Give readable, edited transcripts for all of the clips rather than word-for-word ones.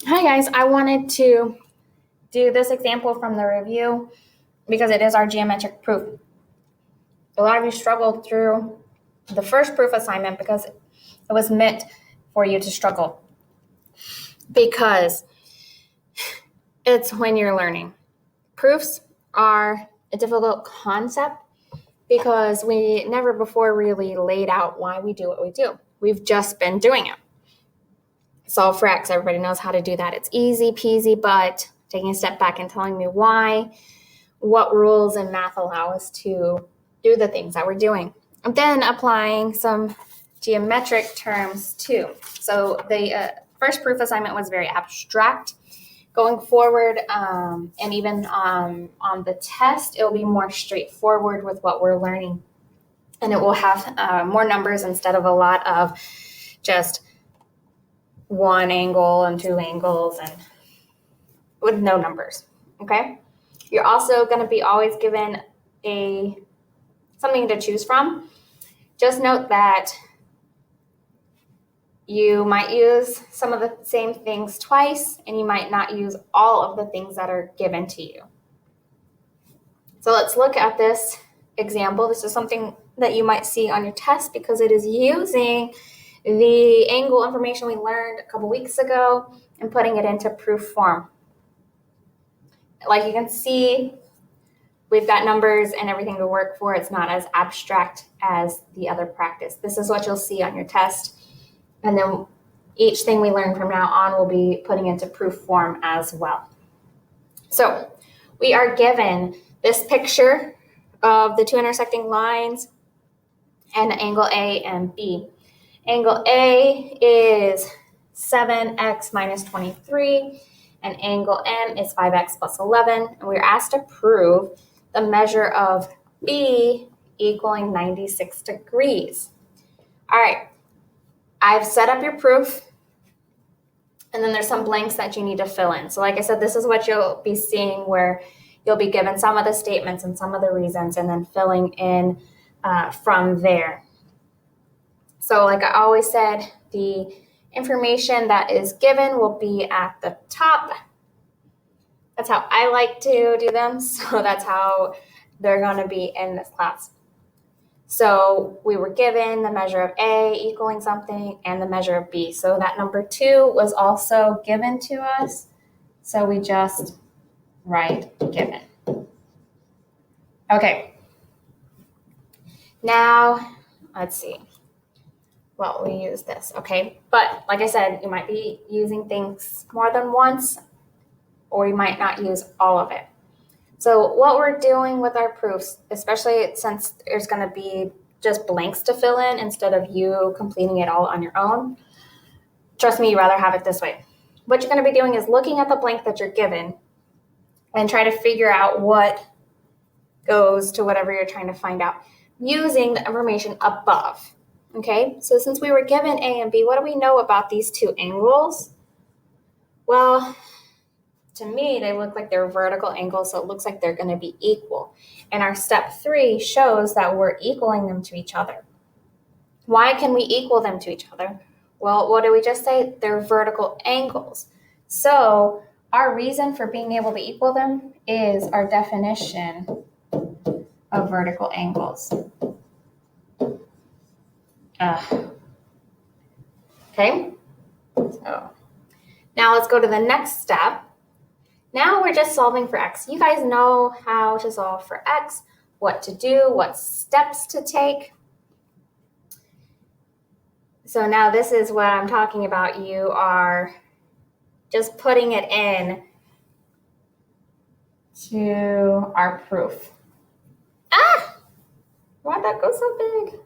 Hi guys, I wanted to do this example from the review because it is our geometric proof. A lot of you struggled through the first proof assignment because it was meant for you to struggle because it's when you're learning. Proofs are a difficult concept because we never before really laid out why we do what we do. We've just been doing it. Solve for X, everybody knows how to do that. It's easy peasy, but taking a step back and telling me why, what rules in math allow us to do the things that we're doing. And then applying some geometric terms too. So the first proof assignment was very abstract. Going forward, and even on the test, it will be more straightforward with what we're learning. And it will have more numbers instead of a lot of just one angle and two angles and with no numbers, okay? You're also going to be always given something to choose from. Just note that you might use some of the same things twice, and you might not use all of the things that are given to you. So let's look at this example. This is something that you might see on your test because it is using the angle information we learned a couple weeks ago and putting it into proof form. Like you can see, we've got numbers and everything to work for. It's not as abstract as the other practice. This is what you'll see on your test. And then each thing we learn from now on, we'll be putting into proof form as well. So we are given this picture of the two intersecting lines and the angle A and B. Angle A is 7x minus 23, and angle M is 5x plus 11. And we're asked to prove the measure of B equaling 96 degrees. All right, I've set up your proof, and then there's some blanks that you need to fill in. So like I said, this is what you'll be seeing where you'll be given some of the statements and some of the reasons and then filling in from there. So like I always said, the information that is given will be at the top. That's how I like to do them. So that's how they're going to be in this class. So we were given the measure of A equaling something and the measure of B. So that number 2 was also given to us. So we just write given. Okay. Now, let's see. Well, we use this, okay? But like I said, you might be using things more than once, or you might not use all of it. So what we're doing with our proofs, especially since there's going to be just blanks to fill in instead of you completing it all on your own, trust me, you'd rather have it this way. What you're going to be doing is looking at the blank that you're given and try to figure out what goes to whatever you're trying to find out using the information above. Okay, so since we were given A and B, what do we know about these two angles? Well, to me, they look like they're vertical angles, so it looks like they're going to be equal. And our step 3 shows that we're equaling them to each other. Why can we equal them to each other? Well, what did we just say? They're vertical angles. So our reason for being able to equal them is our definition of vertical angles. Okay, so now let's go to the next step. Now we're just solving for X. You guys know how to solve for X, what to do, what steps to take. So now this is what I'm talking about. You are just putting it in to our proof. Why'd that go so big?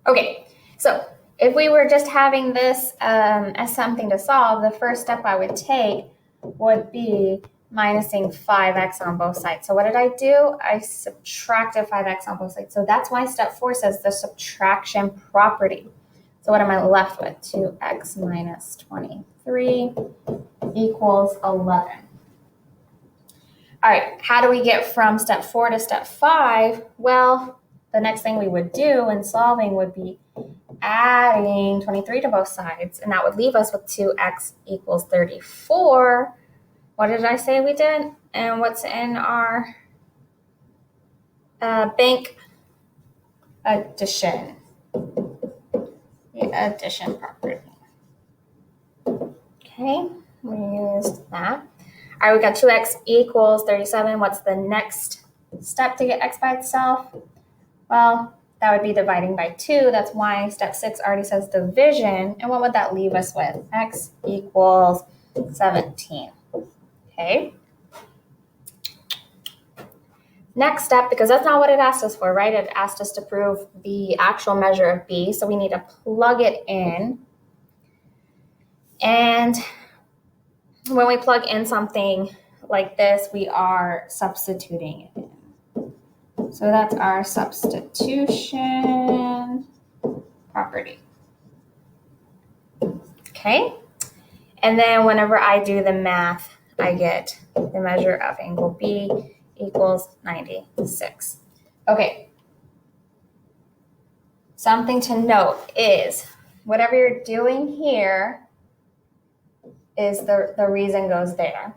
Okay, so if we were just having this as something to solve, the first step I would take would be minusing 5x on both sides. So what did I do? I subtracted 5x on both sides. So that's why step 4 says the subtraction property. So what am I left with? 2x minus 23 equals 11. All right, how do we get from step 4 to step 5? Well, the next thing we would do in solving would be adding 23 to both sides, and that would leave us with 2x equals 34. What did I say we did? And what's in our bank addition? The addition property. Okay, we used that. All right, we got 2x equals 37. What's the next step to get x by itself? Well, that would be dividing by 2. That's why step 6 already says division. And what would that leave us with? X equals 17. Okay. Next step, because that's not what it asked us for, right? It asked us to prove the actual measure of b, so we need to plug it in. And when we plug in something like this, we are substituting it in. So that's our substitution property. Okay? And then whenever I do the math, I get the measure of angle B equals 96. Okay. Something to note is whatever you're doing here is the reason goes there.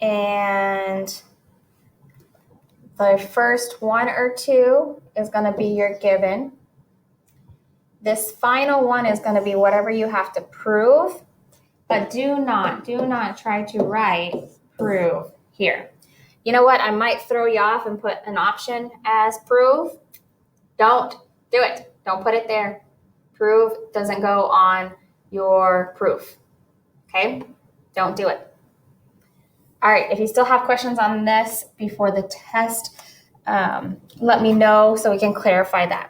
And the first 1 or 2 is going to be your given. This final one is going to be whatever you have to prove, but do not try to write prove here. You know what? I might throw you off and put an option as prove. Don't do it. Don't put it there. Prove doesn't go on your proof. Okay? Don't do it. All right, if you still have questions on this before the test, let me know so we can clarify that.